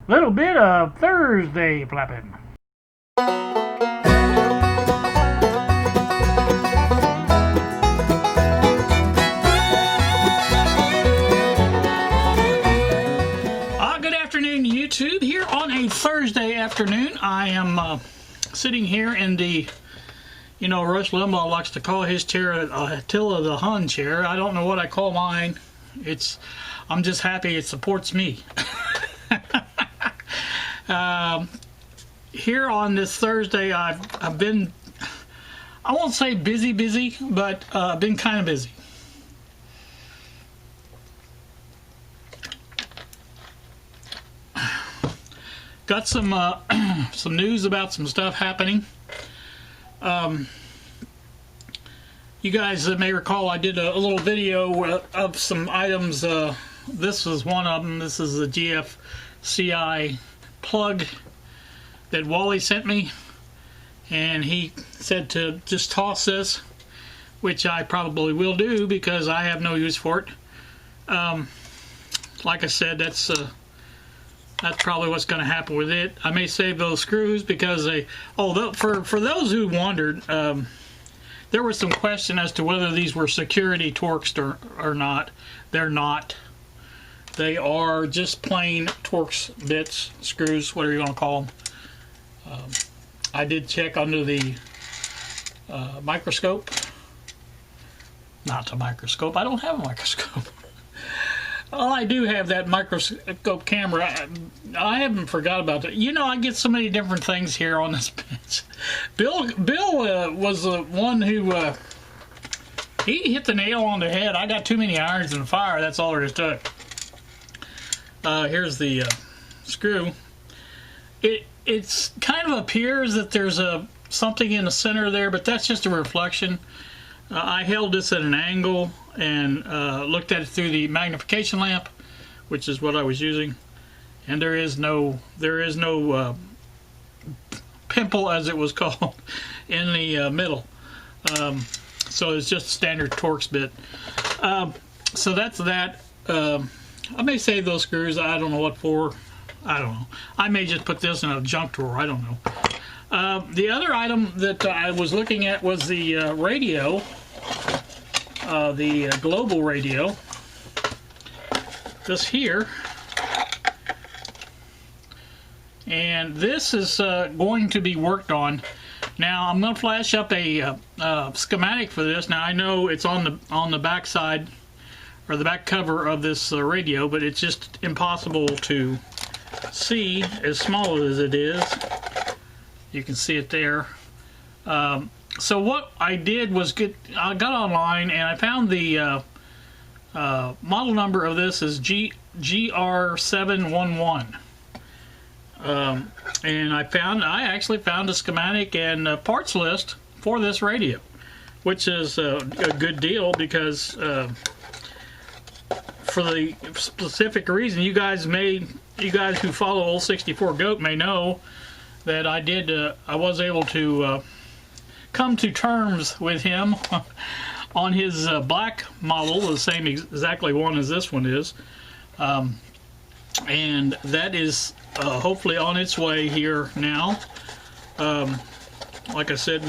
Little bit of Thursday flapping. Good afternoon, YouTube. Here on a Thursday afternoon, I am sitting here in the, Rush Limbaugh likes to call his chair Attila the Hun chair. I don't know what I call mine. I'm just happy it supports me. Here on this Thursday, I've been, I won't say busy, but been kind of busy. Got some news about some stuff happening. You guys may recall I did a little video of some items. This is one of them. This is the GFCI plug that Wally sent me, and he said to just toss this, which I probably will do because I have no use for it. Like I said, that's probably what's going to happen with it. I may save those screws because for those who wondered, there was some question as to whether these were security Torx or not. They're not. They are just plain Torx bits, screws, whatever you want to call them. I did check under the microscope. Not the microscope. I don't have a microscope. Well, I do have that microscope camera. I haven't forgot about that. I get so many different things here on this bench. Bill was the one who he hit the nail on the head. I got too many irons in the fire. That's all there is to it. Here's the screw. It's kind of appears that there's something in the center there, but that's just a reflection. I held this at an angle and looked at it through the magnification lamp, which is what I was using, and there is no pimple, as it was called, in the middle. So it's just a standard Torx bit. So that's that. I may save those screws. I don't know what for. I don't know. I may just put this in a junk drawer. I don't know. The other item that I was looking at was the radio. The global radio, this here, and this is going to be worked on. Now I'm going to flash up a schematic for this. Now I know it's on the back side or the back cover of this radio, but it's just impossible to see as small as it is. You can see it there. So what I did was I got online and I found the model number of this is GR711, and I actually found a schematic and parts list for this radio, which is a good deal because for the specific reason you guys who follow Old 64 Goat may know that I was able to come to terms with him on his black model, the same exactly one as this one is, and that is hopefully on its way here now. Like I said,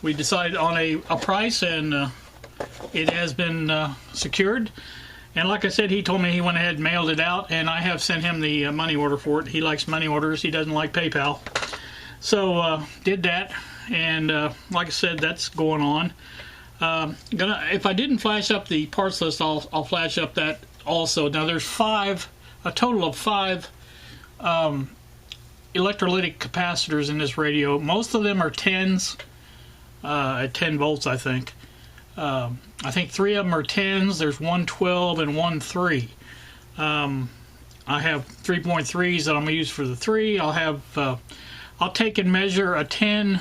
we decided on a price, and it has been secured. And like I said, he told me he went ahead and mailed it out, and I have sent him the money order for it. He likes money orders. He doesn't like PayPal. So did that. And like I said, that's going on. If I didn't flash up the parts list, I'll flash up that also. Now there's a total of five electrolytic capacitors in this radio. Most of them are 10s, at 10 volts, I think. I think 3 of them are 10s. There's one 12 and one 3. I have 3.3s that I'm going to use for the 3. I'll take and measure a 10.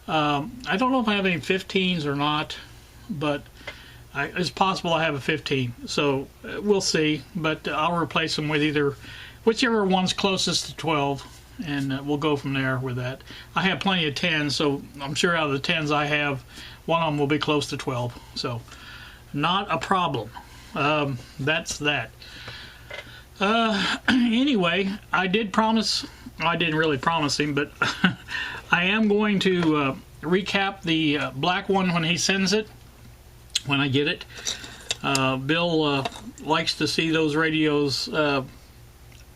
I don't know if I have any 15s or not, but it's possible I have a 15. So we'll see, but I'll replace them with whichever one's closest to 12, and we'll go from there with that. I have plenty of 10s, so I'm sure out of the 10s I have, one of them will be close to 12. So not a problem. That's that. Anyway, I did promise, I didn't really promise him, but I am going to recap the black one when he sends it, when I get it. Bill likes to see those radios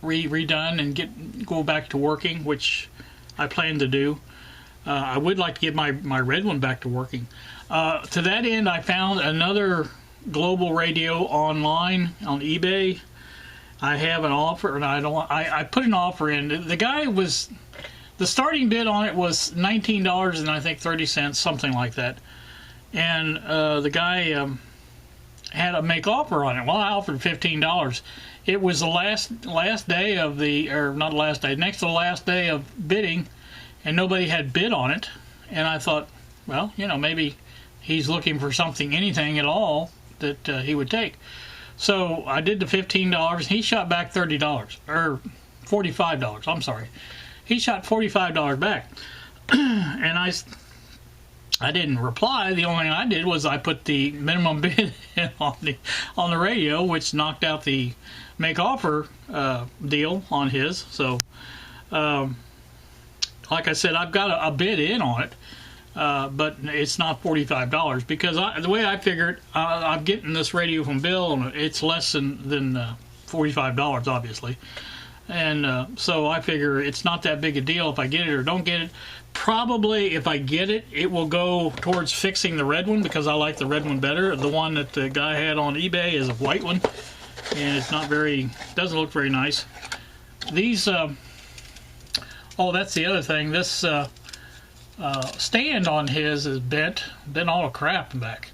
redone and go back to working, which I plan to do. I would like to get my red one back to working. To that end, I found another global radio online on eBay. I have an offer, and I put an offer in. The guy was, the starting bid on it was $19 and I think 30 cents, something like that. And the guy had a make offer on it. Well, I offered $15. It was the last day of the, or not last day, next to the last day of bidding, and nobody had bid on it. And I thought, well, you know, maybe he's looking for something, anything at all that he would take. So I did the $15. He shot back $30, or $45. I'm sorry. He shot $45 back, and I didn't reply. The only thing I did was I put the minimum bid in on the radio, which knocked out the make offer deal on his. So, like I said, I've got a bid in on it, but it's not $45 because the way I figured, I'm getting this radio from Bill, and it's less than $45, obviously. And so I figure it's not that big a deal if I get it or don't get it. Probably if I get it, it will go towards fixing the red one because I like the red one better. The one that the guy had on eBay is a white one, and it's not very, doesn't look very nice. These, oh, that's the other thing. This stand on his is bent all to crap back.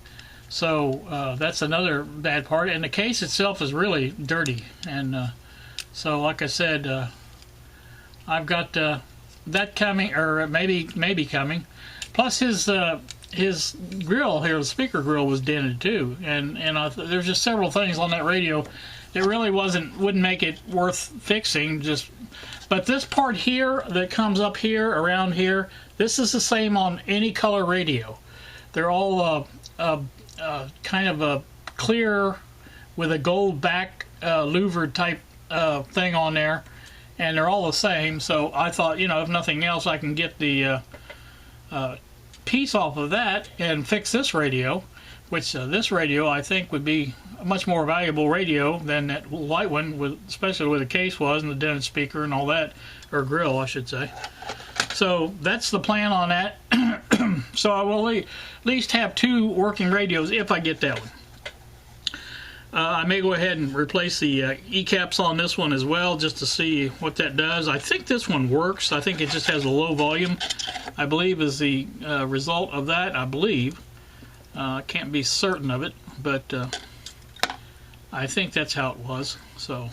So that's another bad part. And the case itself is really dirty. And so, like I said, I've got that coming, or maybe coming. Plus, his grill here, the speaker grill, was dented too. And there's just several things on that radio that really wouldn't make it worth fixing. But this part here that comes up here, around here, this is the same on any color radio. They're all kind of a clear with a gold back louvered type thing on there, and they're all the same. So I thought, you know, if nothing else, I can get the piece off of that and fix this radio, which this radio I think would be a much more valuable radio than that white one, especially where the case was and the dented speaker and all that, or grill I should say. So that's the plan on that. So I will at least have 2 working radios if I get that one. I may go ahead and replace the E-caps on this one as well, just to see what that does. I think this one works. I think it just has a low volume, I believe, is the result of that. I believe. I can't be certain of it, but I think that's how it was. So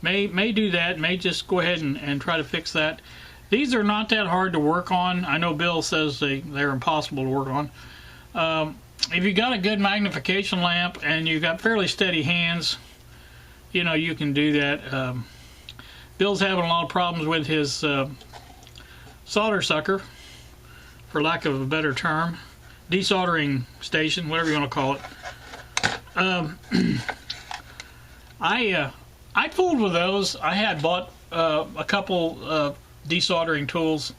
may do that. May just go ahead and try to fix that. These are not that hard to work on. I know Bill says they're impossible to work on. If you got a good magnification lamp and you've got fairly steady hands, you know, you can do that. Bill's having a lot of problems with his solder sucker, for lack of a better term, desoldering station, whatever you want to call it. I fooled with those. I had bought a couple desoldering tools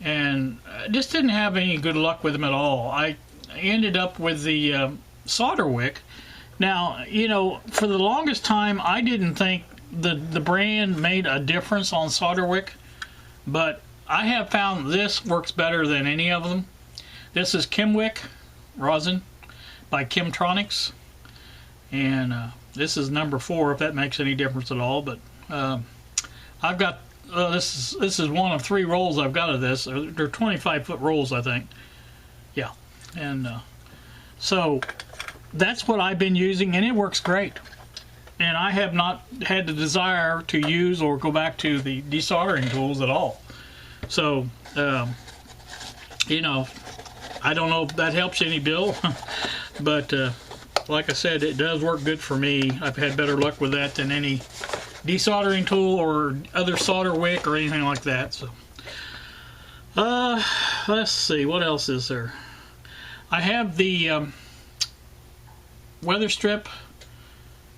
and just didn't have any good luck with them at all. I ended up with the solder wick. Now, you know, for the longest time I didn't think the brand made a difference on solder wick, but I have found this works better than any of them. This is Kimwick rosin by Kimtronics, and this is number 4, if that makes any difference at all. But I've got this is one of 3 rolls I've got of this. They're 25-foot rolls, I think. Yeah. And so that's what I've been using, and it works great. And I have not had the desire to use or go back to the desoldering tools at all. So, you know, I don't know if that helps any, Bill, but like I said, it does work good for me. I've had better luck with that than any desoldering tool or other solder wick or anything like that. So, let's see, what else is there? I have the weather strip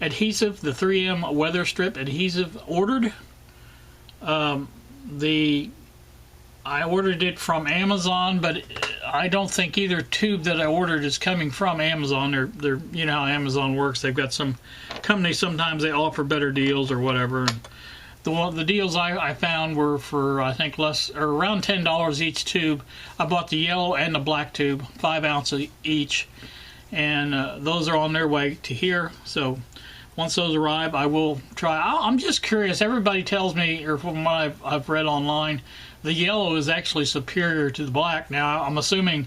adhesive, the 3M weather strip adhesive ordered. I ordered it from Amazon, but I don't think either tube that I ordered is coming from Amazon. They're you know how Amazon works. They've got some companies, sometimes they offer better deals or whatever. And the deals I found were for, I think, less, or around $10 each tube. I bought the yellow and the black tube, 5 ounces each, and those are on their way to here. So once those arrive, I will try. I'm just curious. Everybody tells me, or from what I've read online, the yellow is actually superior to the black. Now, I'm assuming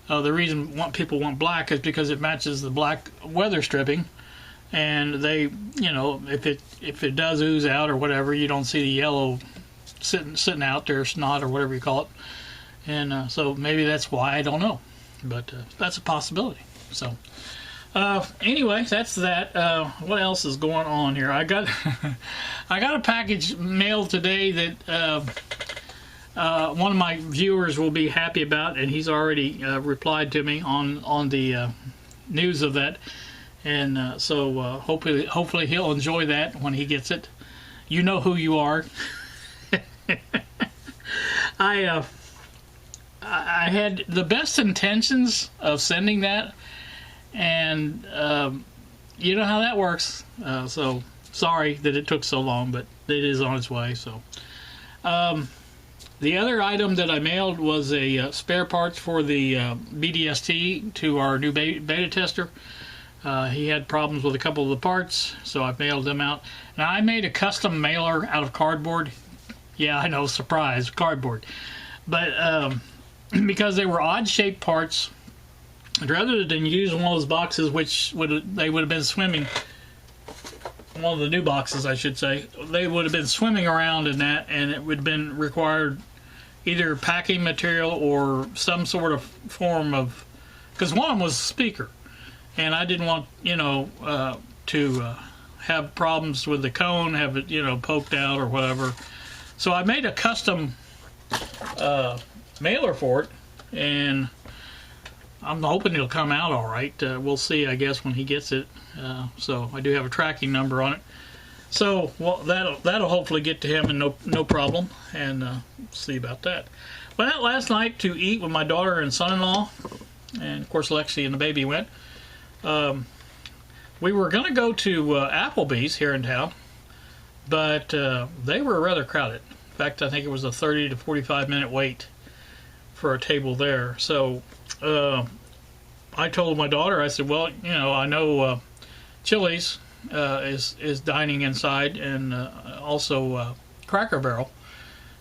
the reason people want black is because it matches the black weather stripping, and they, you know, if it does ooze out or whatever, you don't see the yellow sitting out there, snot or whatever you call it, and so maybe that's why. I don't know, but that's a possibility. So anyway, that's that. What else is going on here? I got I got a package mailed today that one of my viewers will be happy about, and he's already replied to me on the news of that, and so hopefully he'll enjoy that when he gets it. You know who you are. I had the best intentions of sending that, and you know how that works. So sorry that it took so long, but it is on its way. So. The other item that I mailed was a spare parts for the BDST to our new beta tester. He had problems with a couple of the parts, so I've mailed them out. Now, I made a custom mailer out of cardboard. Yeah, I know, surprise, cardboard. But because they were odd-shaped parts, rather than use one of those boxes, which they would have been swimming, one of the new boxes, I should say, they would have been swimming around in that, and it would have been required either packing material or some sort of form of, because one of them was a speaker, and I didn't want, you know, to have problems with the cone, have it, you know, poked out or whatever. So I made a custom mailer for it, and I'm hoping it'll come out all right. We'll see, I guess, when he gets it. So I do have a tracking number on it. So, well, that'll hopefully get to him and no problem, and see about that. Went out last night to eat with my daughter and son-in-law, and of course Lexi and the baby went. We were going to go to Applebee's here in town, but they were rather crowded. In fact, I think it was a 30 to 45 minute wait for a table there. So I told my daughter, I said, well, you know, I know Chili's is dining inside, and also Cracker Barrel.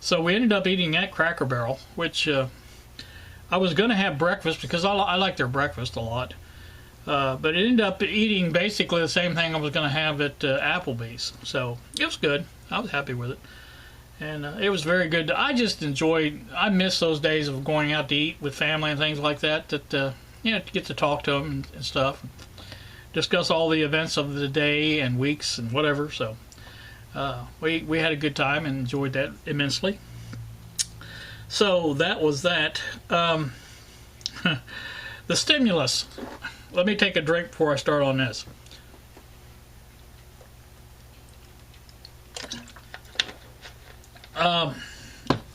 So we ended up eating at Cracker Barrel, which I was going to have breakfast because I like their breakfast a lot. But it ended up eating basically the same thing I was going to have at Applebee's. So it was good. I was happy with it. And it was very good. I just enjoyed, I miss those days of going out to eat with family and things like that, you know, to get to talk to them and stuff. Discuss all the events of the day and weeks and whatever. So we had a good time and enjoyed that immensely. So that was that. The stimulus. Let me take a drink before I start on this.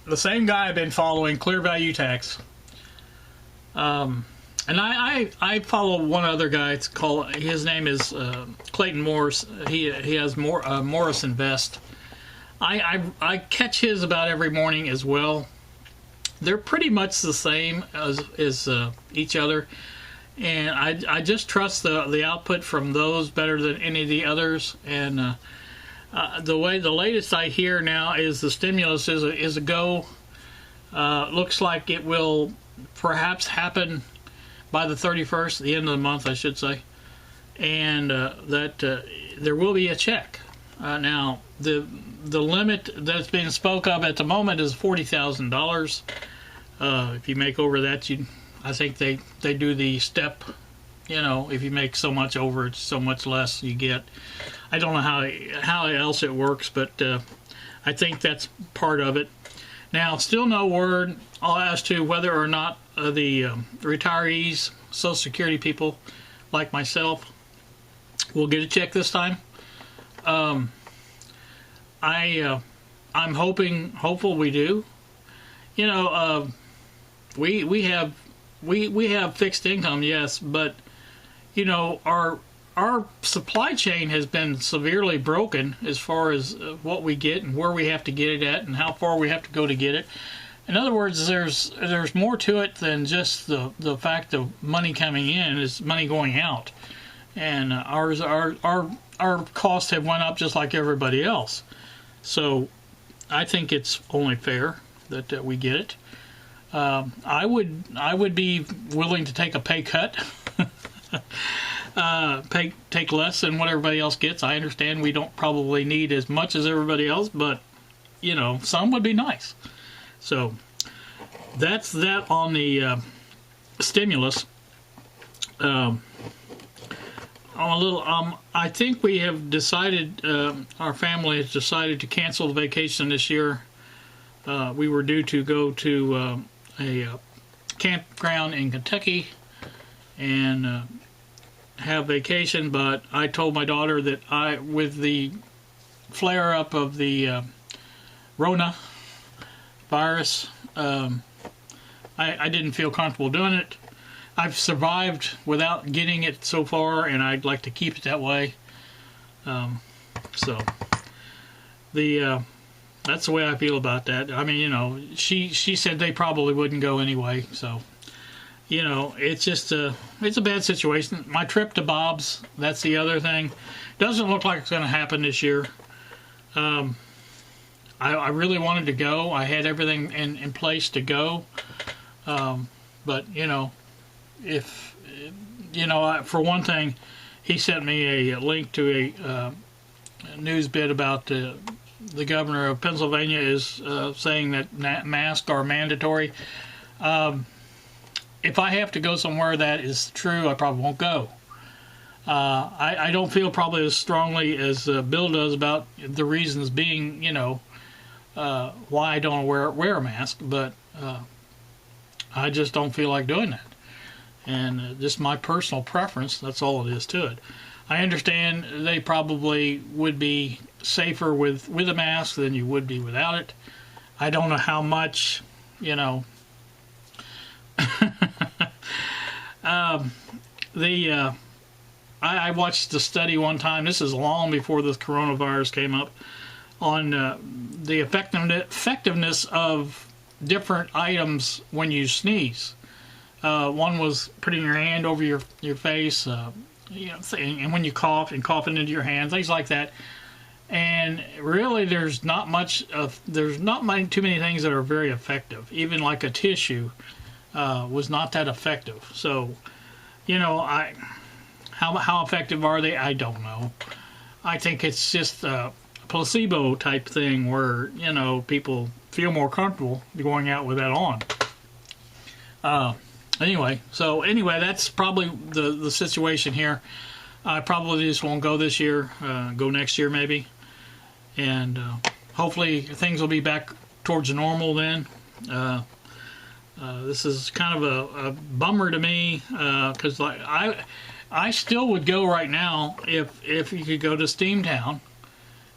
The same guy I've been following, Clear Value Tax. And I follow one other guy. It's called, his name is Clayton Morris. He has Morris Invest. I catch his about every morning as well. They're pretty much the same as each other, and I just trust the output from those better than any of the others. And the latest I hear now is the stimulus is a go. Looks like it will perhaps happen by the 31st, the end of the month, I should say, and that there will be a check. Now, the limit that's being spoke of at the moment is $40,000. If you make over that, I think they do the step. You know, if you make so much over, it's so much less you get. I don't know how else it works, but I think that's part of it. Now, still no word as to whether or not the retirees, Social Security people like myself, we'll get a check this time. I'm hopeful we do. You know, we have fixed income, yes, but you know, our supply chain has been severely broken as far as what we get and where we have to get it at and how far we have to go to get it. In other words, there's more to it than just the fact of money coming in, is money going out, and our costs have went up just like everybody else. So I think it's only fair that we get it. I would be willing to take a pay cut, take less than what everybody else gets. I understand we don't probably need as much as everybody else, but you know, some would be nice. So that's that on the stimulus. I think we have decided, our family has decided to cancel the vacation this year. We were due to go to a campground in Kentucky and have vacation, but I told my daughter that with the flare up of the Rona virus, I didn't feel comfortable doing it. I've survived without getting it so far, and I'd like to keep it that way. So that's the way I feel about that. I mean, you know, she said they probably wouldn't go anyway. So, you know, it's just it's a bad situation. My trip to Bob's, that's the other thing. Doesn't look like it's going to happen this year. I really wanted to go. I had everything in place to go. But, you know, if, you know, for one thing, he sent me a link to a news bit about the governor of Pennsylvania is saying that masks are mandatory. If I have to go somewhere that is true, I probably won't go. I don't feel probably as strongly as Bill does about the reasons being, you know, why I don't wear a mask, but I just don't feel like doing that. And just my personal preference, that's all it is to it. I understand they probably would be safer with a mask than you would be without it. I don't know how much, you know. I watched the study one time, this is long before this coronavirus came up, on the effectiveness of different items when you sneeze. One was putting your hand over your face, you know, and when you cough and coughing into your hand, things like that. And really, there's not too many things that are very effective. Even like a tissue was not that effective. So, you know, how effective are they? I don't know. I think it's just a placebo type thing where, you know, people feel more comfortable going out with that on. Anyway, that's probably the situation here. I probably just won't go this year, go next year maybe. And hopefully things will be back towards normal then. This is kind of a bummer to me, because like I still would go right now if you could go to Steamtown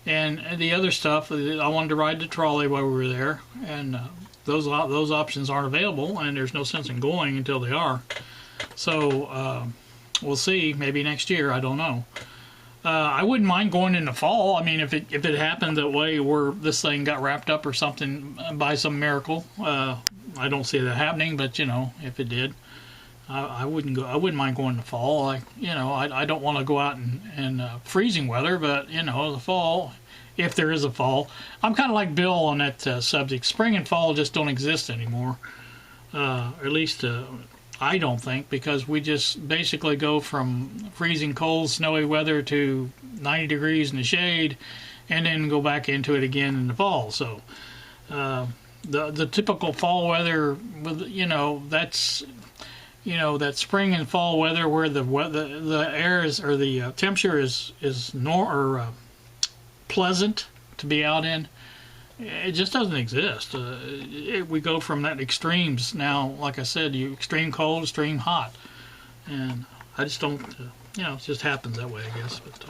and the other stuff. I wanted to ride the trolley while we were there, and those options aren't available, and there's no sense in going until they are. So we'll see. Maybe next year. I don't know. I wouldn't mind going in the fall. I mean, if it happened that way where this thing got wrapped up or something by some miracle, I don't see that happening. But you know, if it did, I wouldn't go. I wouldn't mind going in the fall. I don't want to go out in freezing weather, but you know, the fall, if there is a fall, I'm kind of like Bill on that subject. Spring and fall just don't exist anymore. Or at least I don't think, because we just basically go from freezing cold, snowy weather to 90 degrees in the shade, and then go back into it again in the fall. So the typical fall weather, with that's that spring and fall weather where the air is, or the temperature is pleasant to be out in. It just doesn't exist. We go from that extremes now, like I said, extreme cold, extreme hot, and I just don't you know, it just happens that way, I guess. But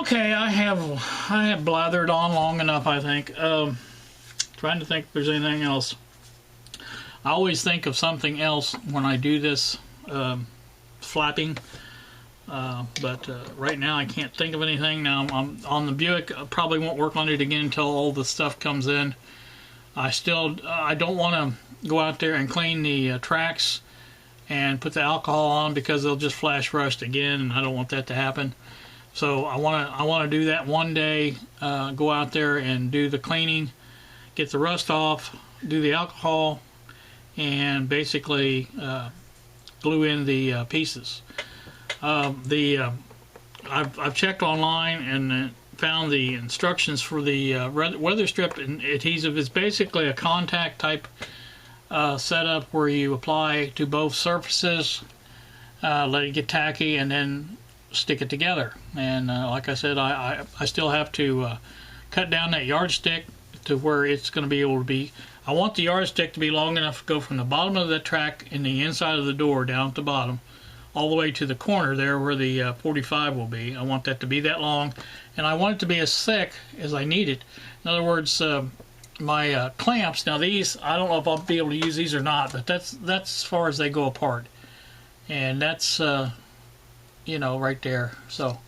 okay, I have blathered on long enough, I think. Trying to think if there's anything else. I always think of something else when I do this flapping, but right now I can't think of anything. Now I'm on the Buick. I probably won't work on it again until all the stuff comes in. I don't want to go out there and clean the tracks and put the alcohol on, because they'll just flash rust again, and I don't want that to happen. So I want to do that one day. Go out there and do the cleaning, get the rust off, do the alcohol, and basically glue in the pieces. I've checked online and found the instructions for the weather strip adhesive. Is basically a contact type setup where you apply to both surfaces, let it get tacky, and then stick it together. And like I said, I still have to cut down that yardstick to where it's going to be able to be. I want the yardstick to be long enough to go from the bottom of the track in the inside of the door down at the bottom, all the way to the corner there where the 45 will be. I want that to be that long, and I want it to be as thick as I need it. In other words, my clamps, now these, I don't know if I'll be able to use these or not, but that's as far as they go apart. And that's, you know, right there. So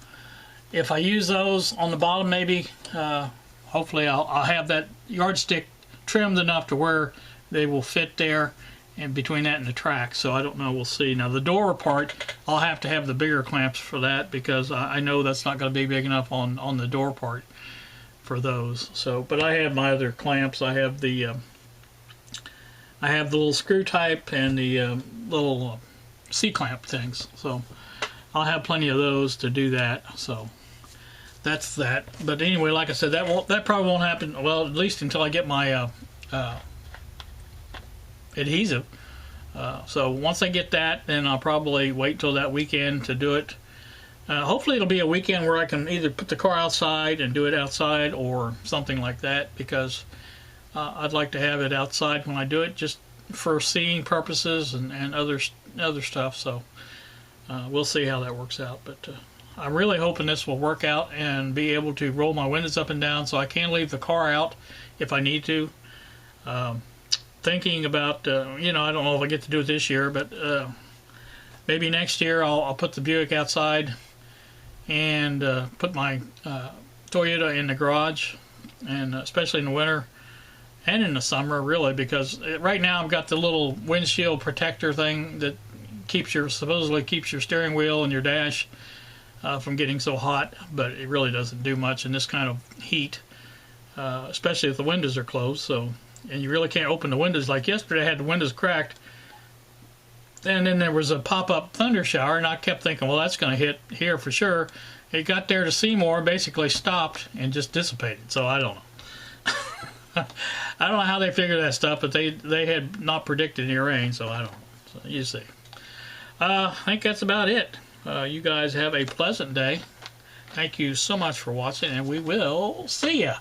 if I use those on the bottom, maybe, hopefully I'll have that yardstick trimmed enough to where they will fit there and between that and the track. So I don't know, we'll see. Now the door part, I'll have to have the bigger clamps for that, because I know that's not going to be big enough on the door part for those. So, but I have my other clamps. I have the little screw type and the little C-clamp things. So I'll have plenty of those to do that. So that's that. But anyway, like I said, that probably won't happen, well, at least until I get my adhesive. So once I get that, then I'll probably wait till that weekend to do it. Hopefully it'll be a weekend where I can either put the car outside and do it outside, or something like that, because I'd like to have it outside when I do it, just for seeing purposes and other stuff. So we'll see how that works out. But I'm really hoping this will work out and be able to roll my windows up and down so I can leave the car out if I need to. Thinking about, you know, I don't know if I get to do it this year, but maybe next year I'll put the Buick outside and put my Toyota in the garage, and especially in the winter and in the summer, really, because right now I've got the little windshield protector thing that supposedly keeps your steering wheel and your dash from getting so hot, but it really doesn't do much in this kind of heat, especially if the windows are closed. So, and you really can't open the windows. Like yesterday, I had the windows cracked, and then there was a pop-up thunder shower, and I kept thinking, well, that's going to hit here for sure. It got there to Seymour, basically stopped and just dissipated. So I don't know. I don't know how they figured that stuff, but they had not predicted any rain, so I don't know. So you see. I think that's about it. You guys have a pleasant day. Thank you so much for watching, and we will see ya.